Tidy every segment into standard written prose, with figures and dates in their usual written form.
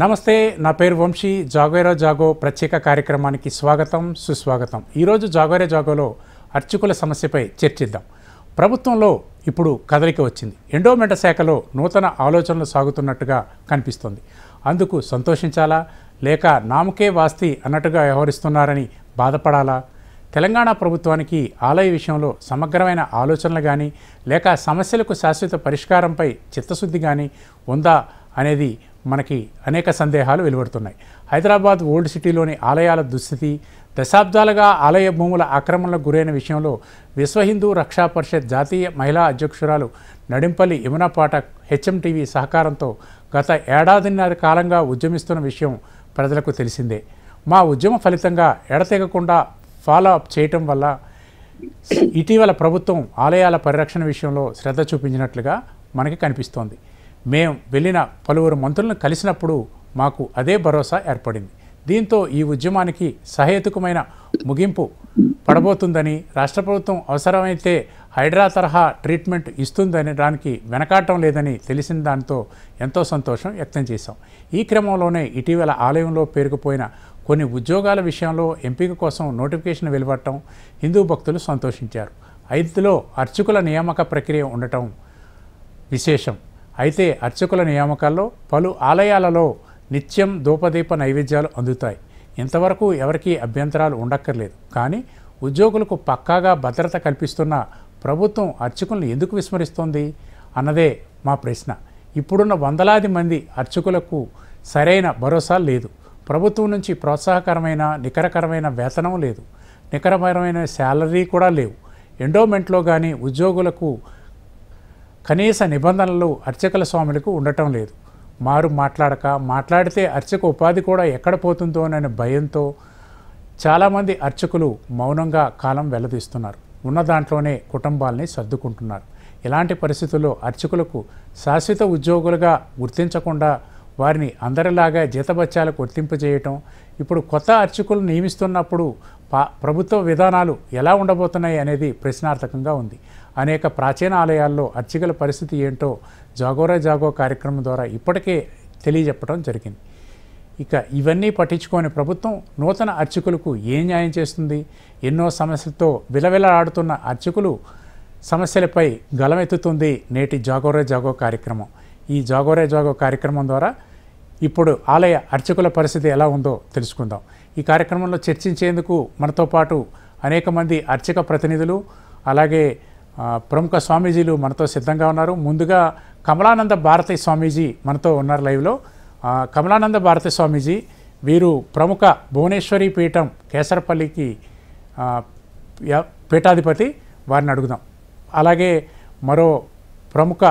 నమస్తే, నా పేరు వంశీ. జాగోరా జాగో ప్రత్యేక కార్యక్రమానికి స్వాగతం, సుస్వాగతం. ఈరోజు జాగోరా జాగోలో అర్చకుల సమస్యపై చర్చిద్దాం. ప్రభుత్వంలో ఇప్పుడు కదలిక వచ్చింది. ఎండోమెంట్ శాఖలో నూతన ఆలోచనలు సాగుతున్నట్టుగా కనిపిస్తోంది. అందుకు సంతోషించాలా లేక నామకే వాస్తి అన్నట్టుగా వ్యవహరిస్తున్నారని బాధపడాలా? తెలంగాణ ప్రభుత్వానికి ఆలయ విషయంలో సమగ్రమైన ఆలోచనలు కానీ లేక సమస్యలకు శాశ్వత పరిష్కారంపై చిత్తశుద్ధి కానీ ఉందా అనేది మనకి అనేక సందేహాలు వెలువడుతున్నాయి. హైదరాబాద్ ఓల్డ్ సిటీలోని ఆలయాల దుస్థితి, దశాబ్దాలుగా ఆలయ భూముల ఆక్రమణలకు గురైన విషయంలో విశ్వ హిందూ రక్షా పరిషత్ జాతీయ మహిళా అధ్యక్షురాలు నడింపల్లి యమునా పాఠక్ హెచ్ఎంటీవీ సహకారంతో గత ఏడాదిన్నర కాలంగా ఉద్యమిస్తున్న విషయం ప్రజలకు తెలిసిందే. మా ఉద్యమ ఫలితంగా ఎడతెగకుండా ఫాలో అప్ చేయటం వల్ల ఇటీవల ప్రభుత్వం ఆలయాల పరిరక్షణ విషయంలో శ్రద్ధ చూపించినట్లుగా మనకి కనిపిస్తోంది. మేము వెళ్ళిన పలువురు మంత్రులను కలిసినప్పుడు మాకు అదే భరోసా ఏర్పడింది. దీంతో ఈ ఉద్యమానికి సహేతుకమైన ముగింపు పడబోతుందని, రాష్ట్ర ప్రభుత్వం అవసరమైతే హైడ్రా తరహా ట్రీట్మెంట్ ఇస్తుందని దానికి వెనకాడటం లేదని తెలిసిన దాంతో ఎంతో సంతోషం వ్యక్తం చేశాం. ఈ క్రమంలోనే ఇటీవల ఆలయంలో పేరుకుపోయిన కొన్ని ఉద్యోగాల విషయంలో ఎంపిక కోసం నోటిఫికేషన్ వెలువడటం హిందూ భక్తులు సంతోషించారు. ఇందులో అర్చకుల నియామక ప్రక్రియ ఉండటం విశేషం. అయితే అర్చకుల నియామకాల్లో పలు ఆలయాలలో నిత్యం ధూపదీప నైవేద్యాలు అందుతాయి. ఇంతవరకు ఎవరికీ అభ్యంతరాలు ఉండక్కర్లేదు. కానీ ఉద్యోగులకు పక్కాగా భద్రత కల్పిస్తున్న ప్రభుత్వం అర్చకులను ఎందుకు విస్మరిస్తోంది అన్నదే మా ప్రశ్న. ఇప్పుడున్న వందలాది మంది అర్చకులకు సరైన భరోసా లేదు. ప్రభుత్వం నుంచి ప్రోత్సాహకరమైన నికరకరమైన వేతనం లేదు, నికరకరమైన శాలరీ కూడా లేవు. ఎండోమెంట్లో కానీ ఉద్యోగులకు కనీస నిబంధనలు అర్చకుల స్వాములకు ఉండటం లేదు. మారు మాట్లాడితే అర్చక ఉపాధి కూడా ఎక్కడ పోతుందోననే భయంతో చాలామంది అర్చకులు మౌనంగా కాలం వెల్లదీస్తున్నారు. ఉన్న దాంట్లోనే కుటుంబాలని సర్దుకుంటున్నారు. ఇలాంటి పరిస్థితుల్లో అర్చకులకు శాశ్వత ఉద్యోగులుగా గుర్తించకుండా వారిని అందరిలాగా జీతభత్యాలకు వర్తింపజేయటం, ఇప్పుడు కొత్త అర్చకులు నియమిస్తున్నప్పుడు ప్రభుత్వ విధానాలు ఎలా ఉండబోతున్నాయి అనేది ప్రశ్నార్థకంగా ఉంది. అనేక ప్రాచీన ఆలయాల్లో అర్చకుల పరిస్థితి ఏంటో జాగోరా జాగో కార్యక్రమం ద్వారా ఇప్పటికే తెలియజెప్పడం జరిగింది. ఇక ఇవన్నీ పట్టించుకొని ప్రభుత్వం నూతన అర్చకులకు ఏం న్యాయం చేస్తుంది? ఎన్నో సమస్యలతో విలవిలలాడుతున్న అర్చకులు సమస్యలపై గలమెత్తుతుంది నేటి జాగోరా జాగో కార్యక్రమం. ఈ జాగోరా జాగో కార్యక్రమం ద్వారా ఇప్పుడు ఆలయ అర్చకుల పరిస్థితి ఎలా ఉందో తెలుసుకుందాం. ఈ కార్యక్రమంలో చర్చించేందుకు మనతో పాటు అనేక మంది అర్చక ప్రతినిధులు అలాగే ప్రముఖ స్వామీజీలు మనతో సిద్ధంగా ఉన్నారు. ముందుగా కమలానంద భారతి స్వామీజీ మనతో ఉన్నారు లైవ్లో. కమలానంద భారతి స్వామీజీ వీరు ప్రముఖ భువనేశ్వరి పీఠం కేసరపల్లికి పీఠాధిపతి, వారిని అడుగుదాం. అలాగే మరో ప్రముఖ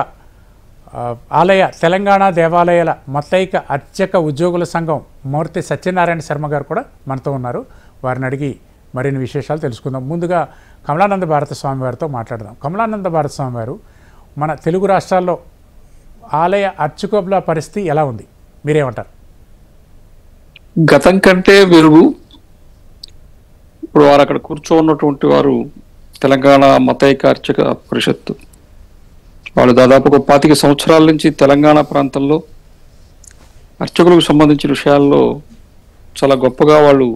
ఆలయ తెలంగాణ దేవాలయాల మత్తైక అర్చక ఉద్యోగుల సంఘం మూర్తి సత్యనారాయణ శర్మ గారు కూడా మనతో ఉన్నారు. వారిని అడిగి మరిన్ని విశేషాలు తెలుసుకుందాం. ముందుగా కమలానంద భారత స్వామి వారితో మాట్లాడదాం. కమలానంద భారత స్వామి వారు, మన తెలుగు రాష్ట్రాల్లో ఆలయ అర్చకుల పరిస్థితి ఎలా ఉంది, మీరేమంటారు? గతం కంటే మెరుగు. ఇప్పుడు వారు అక్కడ కూర్చోన్నటువంటి వారు తెలంగాణ మతైక అర్చక పరిషత్తు వాళ్ళు దాదాపు 25 సంవత్సరాల నుంచి తెలంగాణ ప్రాంతంలో అర్చకులకు సంబంధించిన విషయాల్లో చాలా గొప్పగా వాళ్ళు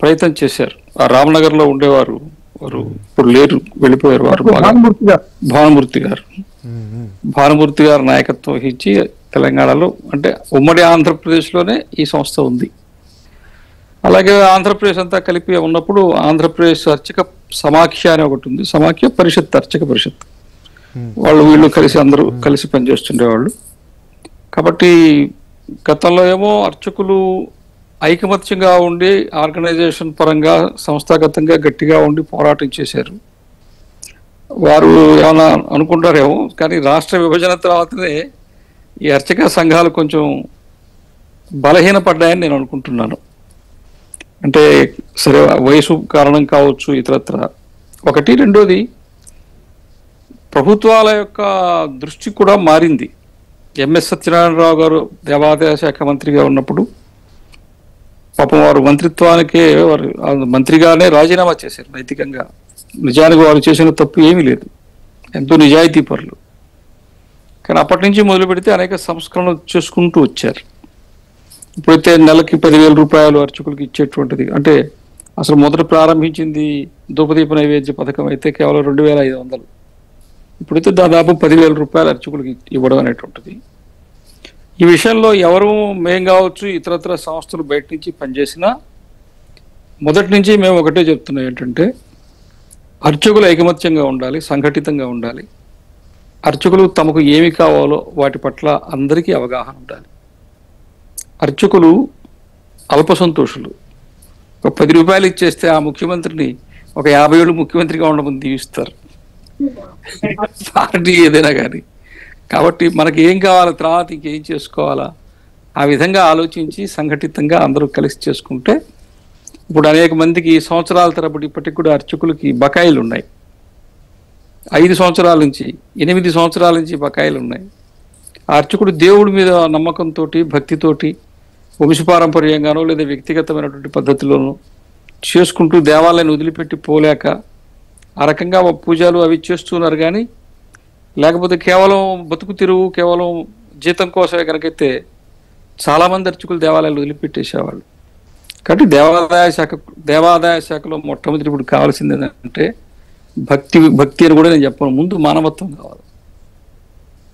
ప్రయత్నం చేశారు. ఆ రామనగర్లో ఉండేవారు, వారు ఇప్పుడు లేరు, వెళ్ళిపోయారు. వారు భానుమూర్తి గారు నాయకత్వం వహించి తెలంగాణలో, అంటే ఉమ్మడి ఆంధ్రప్రదేశ్లోనే ఈ సంస్థ ఉంది. అలాగే ఆంధ్రప్రదేశ్ అంతా కలిపి ఉన్నప్పుడు ఆంధ్రప్రదేశ్ అర్చక సమాఖ్య అని ఒకటి ఉంది, సమాఖ్య పరిషత్, అర్చక పరిషత్. వాళ్ళు వీళ్ళు కలిసి అందరూ కలిసి పనిచేస్తుండేవాళ్ళు. కాబట్టి గతంలో ఏమో అర్చకులు ఐకమత్యంగా ఉండి ఆర్గనైజేషన్ పరంగా సంస్థాగతంగా గట్టిగా ఉండి పోరాటం చేశారు. వారు ఏమైనా అనుకుంటారేమో, కానీ రాష్ట్ర విభజన తర్వాతనే ఈ అర్చక సంఘాలు కొంచెం బలహీనపడ్డాయని నేను అనుకుంటున్నాను. అంటే సరే, వయసు కారణం కావచ్చు, ఇతరత్ర ఒకటి. రెండోది, ప్రభుత్వాల యొక్క దృష్టి కూడా మారింది. ఎంఎస్ సత్యనారాయణరావు గారు దేవాదాయ శాఖ మంత్రిగా ఉన్నప్పుడు పాపం వారు మంత్రిత్వానికే వారు మంత్రిగానే రాజీనామా చేశారు నైతికంగా. నిజానికి వారు చేసిన తప్పు ఏమీ లేదు, ఎంతో నిజాయితీ పరులు. కానీ అప్పటి నుంచి మొదలు పెడితే అనేక సంస్కరణలు చేసుకుంటూ వచ్చారు. ఇప్పుడైతే నెలకి 10,000 రూపాయలు అర్చకులకు ఇచ్చేటువంటిది, అంటే అసలు మొదట ప్రారంభించింది ధూపదీప నైవేద్య పథకం అయితే కేవలం 2,500, ఇప్పుడైతే దాదాపు 10,000 రూపాయలు అర్చకులకు ఇవ్వడం అనేటువంటిది. ఈ విషయంలో ఎవరు మేం కావచ్చు ఇతరత్ర సంస్థలు బయట నుంచి పనిచేసినా మొదటి నుంచి మేము ఒకటే చెప్తున్నాం, ఏంటంటే అర్చకులు ఐకమత్యంగా ఉండాలి, సంఘటితంగా ఉండాలి. అర్చకులు తమకు ఏమి కావాలో వాటి పట్ల అందరికీ అవగాహన ఉండాలి. అర్చకులు అల్ప సంతోషులు. ఒక 10 రూపాయలు ఇచ్చేస్తే ఆ ముఖ్యమంత్రిని ఒక 50 ఏళ్ళు ముఖ్యమంత్రిగా ఉండమని దీవిస్తారు, పార్టీ ఏదైనా కానీ. కాబట్టి మనకి ఏం కావాలో, తర్వాత ఇంకేం చేసుకోవాలా, ఆ విధంగా ఆలోచించి సంఘటితంగా అందరూ కలిసి చేసుకుంటే. ఇప్పుడు అనేక మందికి సంవత్సరాల తరబడి ఇప్పటికి కూడా అర్చకులకి బకాయిలు ఉన్నాయి. 5 సంవత్సరాల నుంచి 8 సంవత్సరాల నుంచి బకాయిలు ఉన్నాయి. ఆ అర్చకుడు దేవుడి మీద నమ్మకంతో, భక్తితోటి, వంశపారంపర్యంగానో లేదా వ్యక్తిగతమైనటువంటి పద్ధతిలోనూ చేసుకుంటూ దేవాలయాన్ని వదిలిపెట్టి పోలేక ఆ రకంగా పూజలు అవి చేస్తున్నారు. కానీ లేకపోతే కేవలం బతుకు తెరువు, కేవలం జీతం కోసమే కనుకైతే చాలామంది అర్చకులు దేవాలయాలు వదిలిపెట్టేసేవాళ్ళు. కాబట్టి దేవాదాయ శాఖలో మొట్టమొదటి ఇప్పుడు కావాల్సింది ఏంటంటే భక్తి అని కూడా నేను చెప్పను, ముందు మానవత్వం కావాలి.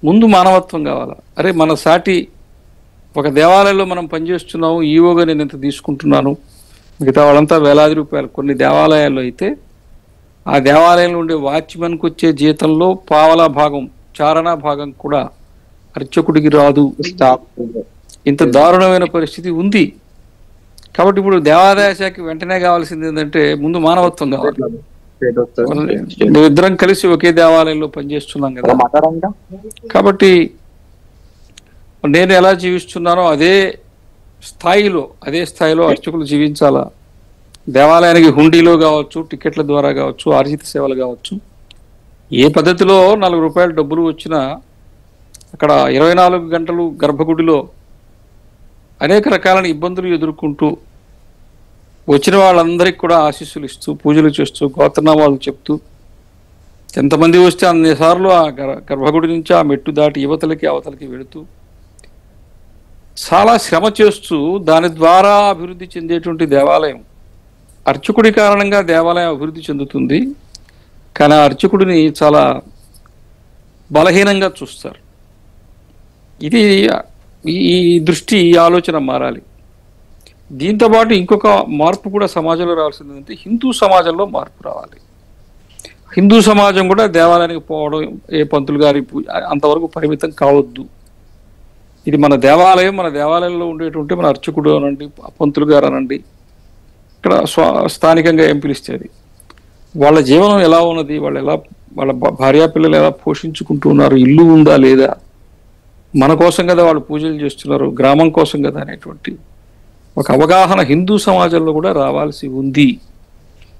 ముందు మానవత్వం కావాలా. అరే మన సాటి ఒక దేవాలయంలో మనం పనిచేస్తున్నాము, ఈవోగా నేను ఇంత తీసుకుంటున్నాను, మిగతా వాళ్ళంతా వేలాది రూపాయలు. కొన్ని దేవాలయాల్లో అయితే ఆ దేవాలయంలో ఉండే వాచ్మెన్కి వచ్చే జీతంలో పావలా భాగం, చారణా భాగం కూడా అర్చకుడికి రాదు. ఇంత దారుణమైన పరిస్థితి ఉంది. కాబట్టి ఇప్పుడు దేవాదాయ శాఖ వెంటనే కావాల్సింది ఏంటంటే ముందు మానవత్వం కావాలి. మేమిద్దరం కలిసి ఒకే దేవాలయంలో పనిచేస్తున్నాం కదా, కాబట్టి నేను ఎలా జీవిస్తున్నానో అదే స్థాయిలో అర్చకులు జీవించాలా. దేవాలయానికి హుండీలో కావచ్చు, టికెట్ల ద్వారా కావచ్చు, ఆర్జిత సేవలు కావచ్చు, ఏ పద్ధతిలో 4 రూపాయలు డబ్బులు వచ్చినా అక్కడ 24 గంటలు గర్భగుడిలో అనేక రకాలైన ఇబ్బందులు ఎదుర్కొంటూ వచ్చిన వాళ్ళందరికీ కూడా ఆశీస్సులు ఇస్తూ, పూజలు చేస్తూ, గోత్రనామాలు చెప్తూ, ఎంతమంది వస్తే అన్నిసార్లు ఆ గర్భగుడి నుంచి ఆ మెట్టు దాటి యువతలకి అవతలకి వెళుతూ చాలా శ్రమ చేస్తూ దాని ద్వారా అభివృద్ధి చెందేటువంటి దేవాలయం. అర్చకుడి కారణంగా దేవాలయం అభివృద్ధి చెందుతుంది, కానీ ఆ అర్చకుడిని చాలా బలహీనంగా చూస్తారు. ఇది ఈ దృష్టి, ఈ ఆలోచన మారాలి. దీంతోపాటు ఇంకొక మార్పు కూడా సమాజంలో రావాల్సింది అంటే హిందూ సమాజంలో మార్పు రావాలి. హిందూ సమాజం కూడా దేవాలయానికి పోవడం, ఏ పంతులు గారి అంతవరకు పరిమితం కావద్దు. ఇది మన దేవాలయం, మన దేవాలయంలో ఉండేటువంటి మన అర్చకుడు అనండి, పంతులు గారు అనండి, ఇక్కడ స్థానికంగా ఏం పిలిస్తేది, వాళ్ళ జీవనం ఎలా ఉన్నది, వాళ్ళ భార్యాపిల్లలు ఎలా పోషించుకుంటున్నారు, ఇల్లు ఉందా లేదా, మన కోసం కదా వాళ్ళు పూజలు చేస్తున్నారు, గ్రామం కోసం కదా అనేటువంటి ఒక అవగాహన హిందూ సమాజంలో కూడా రావాల్సి ఉంది.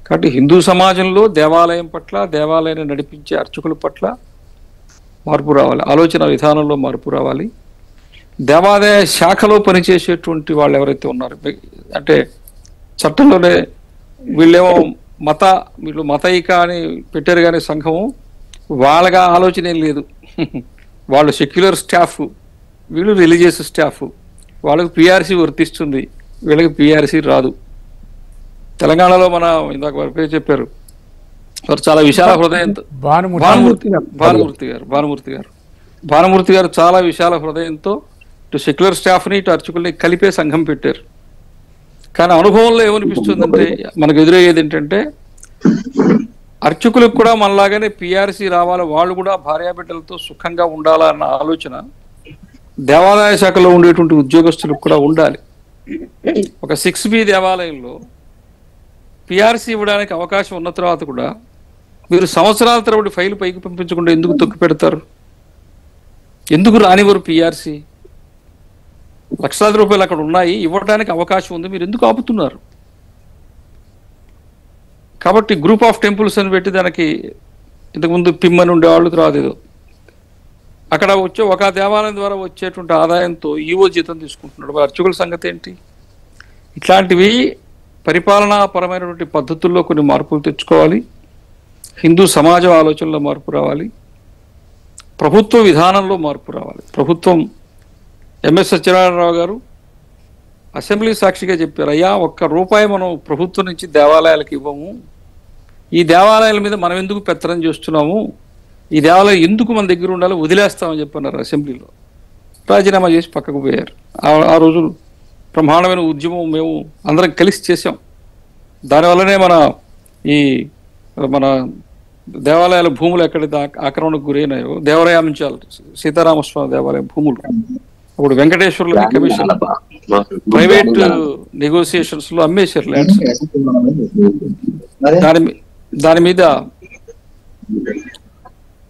కాబట్టి హిందూ సమాజంలో దేవాలయం పట్ల, దేవాలయాన్ని నడిపించే అర్చకుల పట్ల మార్పు రావాలి, ఆలోచన విధానంలో మార్పు రావాలి. దేవాదాయ శాఖలో పనిచేసేటువంటి వాళ్ళు ఎవరైతే ఉన్నారో, అంటే చట్టంలోనే వీళ్ళు మతైక అని పెట్టారు కానీ సంఘము, వాళ్ళగా ఆలోచన ఏం లేదు. వాళ్ళు సెక్యులర్ స్టాఫ్, వీళ్ళు రిలీజియస్ స్టాఫ్. వాళ్ళకి పిఆర్సీ వర్తిస్తుంది, వీళ్ళకి పిఆర్సీ రాదు. తెలంగాణలో మన ఇందాక వారి పేరు చెప్పారు, వారు చాలా విశాల హృదయంతో, భానుమూర్తి గారు చాలా విశాల హృదయంతో ఇటు సెక్యులర్ స్టాఫ్ని ఇటు అర్చకుల్ని కలిపే సంఘం పెట్టారు. కానీ అనుభవంలో ఏమనిపిస్తుందంటే మనకు ఎదురయ్యేది ఏంటంటే అర్చకులకు కూడా మనలాగానే పిఆర్సీ రావాలి, వాళ్ళు కూడా భార్యాబిడ్డలతో సుఖంగా ఉండాలా అన్న ఆలోచన దేవాదాయ శాఖలో ఉండేటువంటి ఉద్యోగస్తులకు కూడా ఉండాలి. ఒక 6B దేవాలయంలో పిఆర్సీ ఇవ్వడానికి అవకాశం ఉన్న తర్వాత కూడా మీరు సంవత్సరాల తరబడి ఫైలు పైకి పంపించకుండా ఎందుకు తొక్కి పెడతారు? ఎందుకు రానివ్వరు పిఆర్సీ? లక్షలాది రూపాయలు అక్కడ ఉన్నాయి, ఇవ్వడానికి అవకాశం ఉంది, మీరు ఎందుకు ఆపుతున్నారు? కాబట్టి గ్రూప్ ఆఫ్ టెంపుల్స్ అని పెట్టి దానికి ఇంతకుముందు పిమ్ అని ఉండేవాళ్ళు, తర్వాత ఏదో అక్కడ వచ్చే ఒక దేవాలయం ద్వారా వచ్చేటువంటి ఆదాయంతో ఈవో జీతం తీసుకుంటున్నాడు. మరి అర్చకుల సంగతి ఏంటి? ఇట్లాంటివి పరిపాలనాపరమైనటువంటి పద్ధతుల్లో కొన్ని మార్పులు తెచ్చుకోవాలి. హిందూ సమాజం ఆలోచనలో మార్పు రావాలి, ప్రభుత్వ విధానంలో మార్పు రావాలి. ప్రభుత్వం ఎంఎస్ సత్యనారాయణరావు గారు అసెంబ్లీ సాక్షిగా చెప్పారు, అయ్యా ఒక్క రూపాయి మనం ప్రభుత్వం నుంచి దేవాలయాలకు ఇవ్వము, ఈ దేవాలయాల మీద మనం ఎందుకు పెత్తనం చేస్తున్నాము, ఈ దేవాలయం ఎందుకు మన దగ్గర ఉండాలో వదిలేస్తామని చెప్పన్నారు. అసెంబ్లీలో రాజీనామా చేసి పక్కకు పోయారు. ఆ రోజు బ్రహ్మాండమైన ఉద్యమం మేము అందరం కలిసి చేసాం. దానివల్లనే మన దేవాలయాల భూములు ఎక్కడైతే ఆక్రమణకు గురైనాయో, దేవరాయాంచాలు సీతారామస్వామి దేవాలయం భూములు అప్పుడు వెంకటేశ్వర్లకి కమిషన్ ప్రైవేట్ నెగోసియేషన్స్ లో అమ్మేశారు ల్యాండ్స్. దాని మీద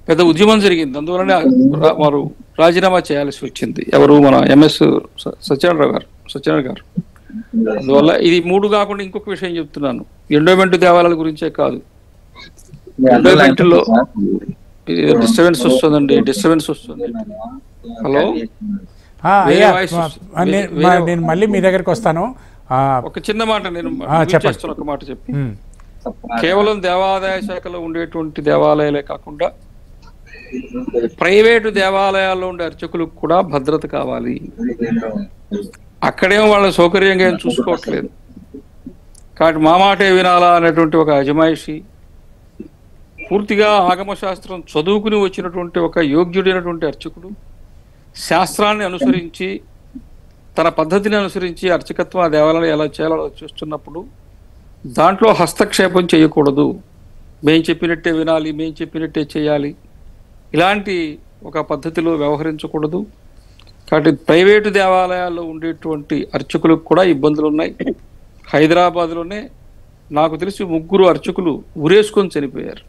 పెద్ద ఉద్యమం జరిగింది. అందువలనే వారు రాజీనామా చేయాల్సి వచ్చింది. ఎవరు? మన ఎంఎస్ సత్యనారాయణ గారు. అందువల్ల ఇది 3 కాకుండా ఇంకొక విషయం చెప్తున్నాను. ఎండోమెంట్ దేవాలయాల గురించే కాదు, ఎండోమెంట్ లో డిస్టర్బెన్స్ వస్తుందండి. హలో, నేను మళ్ళీ మీ దగ్గరికి వస్తాను. ఒక చిన్న మాట నేను చేస్తాను, ఒక మాట చెప్పి. కేవలం దేవాదాయ శాఖలో ఉండేటువంటి దేవాలయాలే కాకుండా ప్రైవేటు దేవాలయాల్లో ఉండే అర్చకులకు కూడా భద్రత కావాలి. అక్కడేమో వాళ్ళ సౌకర్యంగా ఏం చూసుకోవట్లేదు. కాబట్టి మా మాటే వినాలా అనేటువంటి ఒక అజమాయిషి, పూర్తిగా ఆగమశాస్త్రం చదువుకుని వచ్చినటువంటి ఒక యోగ్యుడైనటువంటి అర్చకుడు శాస్త్రాన్ని అనుసరించి తన పద్ధతిని అనుసరించి అర్చకత్వం ఆ దేవాలయాలు ఎలా చేయాలో చూస్తున్నప్పుడు దాంట్లో హస్తక్షేపం చేయకూడదు. మేము చెప్పినట్టే వినాలి, మేము చెప్పినట్టే చేయాలి, ఇలాంటి ఒక పద్ధతిలో వ్యవహరించకూడదు. కాబట్టి ప్రైవేటు దేవాలయాల్లో ఉండేటువంటి అర్చకులకు కూడా ఇబ్బందులు ఉన్నాయి. హైదరాబాద్లోనే నాకు తెలిసి 3 అర్చకులు ఉరేసుకొని చనిపోయారు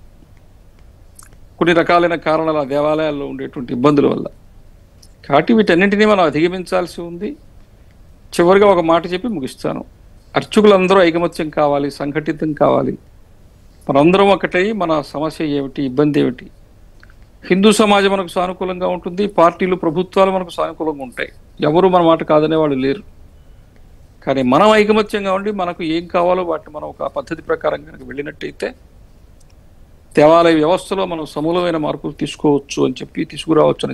కొన్ని రకాలైన కారణాలు ఆ దేవాలయాల్లో ఉండేటువంటి ఇబ్బందుల వల్ల. కాబట్టి వీటన్నింటినీ మనం అధిగమించాల్సి ఉంది. చివరిగా ఒక మాట చెప్పి ముగిస్తాను. అర్చకులందరూ ఐకమత్యం కావాలి, సంఘటితం కావాలి. మనందరం ఒకటై మన సమస్య ఏమిటి, ఇబ్బంది ఏమిటి. హిందూ సమాజం మనకు సానుకూలంగా ఉంటుంది, పార్టీలు ప్రభుత్వాలు మనకు సానుకూలంగా ఉంటాయి. ఎవరు మన మాట కాదనే వాళ్ళు లేరు. కానీ మనం ఐకమత్యంగా ఉండి మనకు ఏం కావాలో వాటిని మనం ఒక పద్ధతి ప్రకారం కనుక వెళ్ళినట్టయితే దేవాలయ వ్యవస్థలో మనం సమూలమైన మార్పులు తీసుకురావచ్చు అని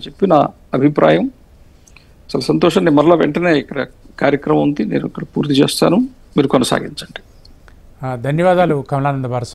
చెప్పి నా అభిప్రాయం. చాలా సంతోషం. నేను మరలా వెంటనే ఇక్కడ కార్యక్రమం ఉంది, నేను ఇక్కడ పూర్తి చేస్తాను, మీరు కొనసాగించండి. ధన్యవాదాలు కమలానంద భారతి.